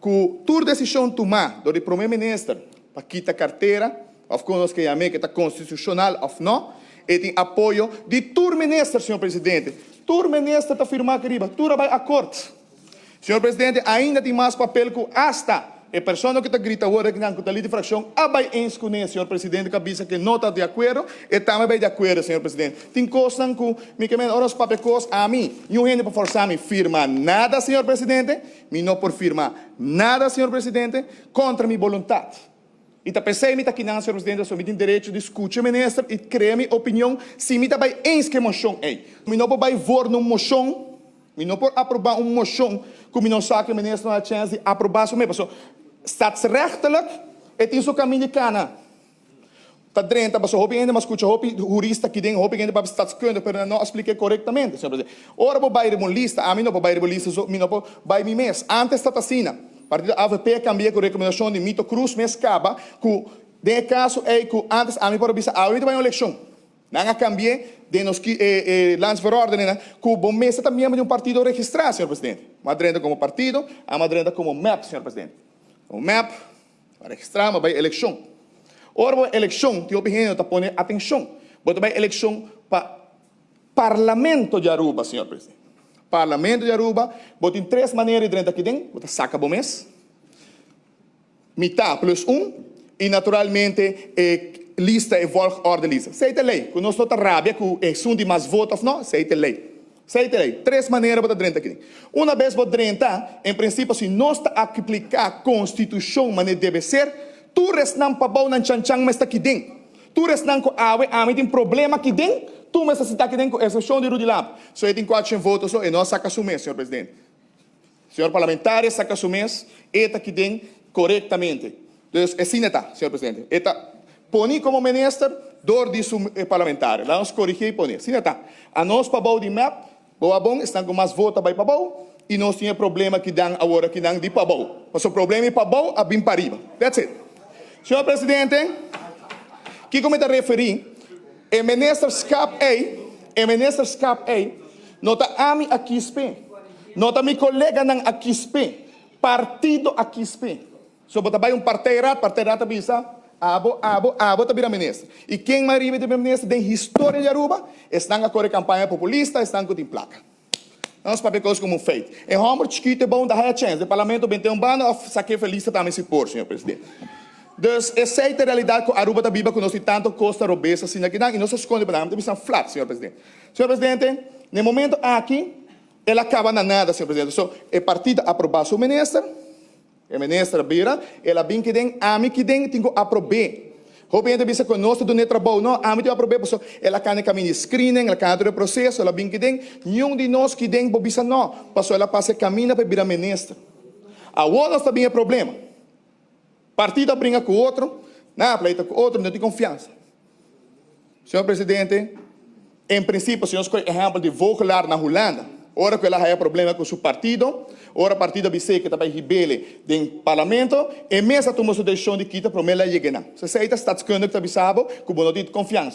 que toda decisão tomada do primeiro-ministro para quitar carteira, ou conosco que é está constitucional ou não, e tem apoio de todo ministro, senhor presidente. Todo ministro está firmando aqui, tudo vai a corte. Senhor presidente, ainda tem mais papel que hasta a pessoa que está gritando agora que não está ali de fração, vai ens com ele, senhor presidente, que avisa que não está de acordo, e também vai de acordo, senhor presidente. Tem coisas que, me querem, os papéis a mim, e um gente para forçar me firma nada, senhor presidente, me não por firmar nada, senhor presidente, contra minha vontade. E tá pensei, me tá aqui não, senhor presidente, eu tenho direito de escutar o ministro e criar minha opinião, se me tá vai ens que moção é. Me não vai votar numa moção, me não pode aprovar uma moção, que me não sabe que o ministro não tem chance de aprovar isso mesmo. Staatsrechtelijk, het is ook Americana. Dat drenta, mas hoop ainda, mas escuta, hoop jurista que tem, hoop ainda para staatskunde, para não explicar corretamente, senhor presidente. Ora, vou bair uma lista, a mim não vou bair uma lista, mim não vou bair mi mês. Antes da assim, partido AVP cambia com recomendação de Mito Cruz, mês acaba, que de caso é que antes a mim para bisa, a gente vai uma eleição. Não cambia de nos que landsverordeningen, que o bom mês também é de um partido registrado, senhor presidente. Madrenda como partido, a Madrenda como MEP, senhor presidente. O MEP, para registrar, mas vai eleição. Ora, a eleição, tem opinião, está pondo atenção. Mas vai eleição para Parlamento de Aruba, senhor presidente. Parlamento de Aruba, tem três maneiras de aqui dentro. Você saca bom mês, metade plus e naturalmente lista e volgorde lista. Sei lei, que nós estamos rábia, que é um de mais votos, não, sei lei. Três maneiras para dentro aqui. Uma vez para dentro, em princípio, se nós está a aplicar a Constituição, mas deve ser, tu restam para bom na chanchang, mas está aqui dentro. Tu restam com a tem problema aqui dentro, tu mas está aqui dentro com exceção de Rudy Lamp. Só tem 4 votos e nós saca o mês, senhor presidente. Senhor parlamentar, saca o mês, e está aqui dentro corretamente. Então, assim está, senhor presidente. Está põe como ministro, dor de parlamentar. Lá nós corrigimos e põe. Assim está. A nós para bom de map, boa bom, estão com mais votos para bom, e nós tínhamos problema que dão agora que dão de para bom. Mas o problema é para bom, a bem para riba. That's it. Senhor presidente, que como eu referi, o ministro Scap A, nota a mim aqui espé, nota a minha colega não aqui espé, partido aqui espé. So, bota vai partido bisa, abo tá vira ministro. E quem mais riba de ministro tem história de Aruba, estão a correr campanha populista, estão com placa. Nós papéis como feito. Em Homer, chiquito é bom da high chance. O parlamento tem um bando, saque feliz também se pôr, senhor presidente. Então, essa é a realidade que Aruba está viva, que nós temos tanto costa robesa, assim, aqui, e nós escondemos para nós, estamos flat, senhor presidente. Senhor presidente, no momento aqui, ele acaba na nada, senhor presidente. So, o partido aprovar o ministro, a ministra vira, ela vem que tem, a mim que tem que aprovar. Obviamente, bisa conosco do trabalho, não, a mim tem aprovar, porque ela quer caminho screening, ela quer o processo, ela vem que tem, nenhum de nós que tem, bisa não, porque ela passa caminho para virar ministra. A outra também é problema. Partido brinca com o outro, na pleita com o outro, não tem confiança. Senhor presidente, em princípio, se nós escolhemos exemplo de Vogelaar na Holanda, ora que ela tem problema com seu partido, ora o partido que também rebelde do parlamento, e mesmo tomou sua decisão de quitar, para ela chegar. Se essa está escondendo que está bisabo, que não tem confiança.